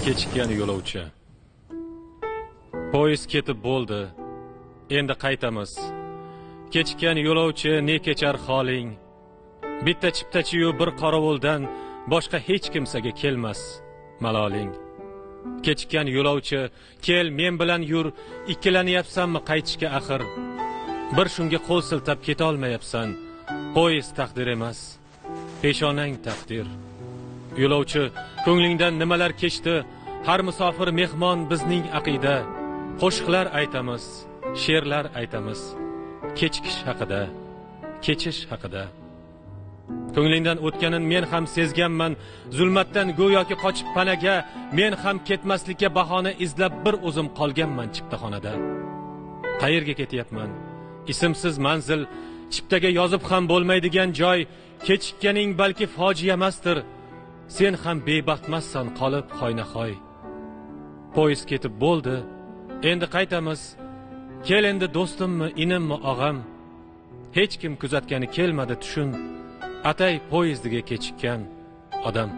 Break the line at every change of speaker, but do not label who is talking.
Kechikkan yo'lovchi. Poyezd ketib bo'ldi. Endi qaytamiz. Kechikkan yo'lovchi, ne kechar holing. Bitta chiptachi-yu bir qorovuldan boshqa hech kimsaga kelmas maloling. Kechikkan yo'lovchi, kel men bilan yur, ikkilanyapsanmi qaytishga axir? Bir shunga qo'l siltab keta olmayapsan. Poyezd taqdir emas, peshonang taqdir. Yo'lovchi, ko'nglingdan nimalar kechdi? Har musofir mehmon bizning aqida. Qo'shiqlar aytamiz, she'rlar aytamiz. Kechikish haqida, kechish haqida. Ko'nglingdan o'tganin men ham sezganman. Zulmatdan go'yoki qochib panaga, men ham ketmaslikka bahona izlab bir o'zim qolganman chiptaxonada. Qayerga ketyapman? Ismsiz manzil, chiptaga yozib ham bo'lmaydigan joy. Kechikkaning balki fojia emasdir. Sen ham bebaxtmassan qolib xoynaxoy. Poyezd ketib bo'ldi. Endi qaytamiz. Kel endi do'stimmi, inimmi, og'am. Hech kim kuzatgani kelmadi tushun. Atay poyezdiga kechikkan odam.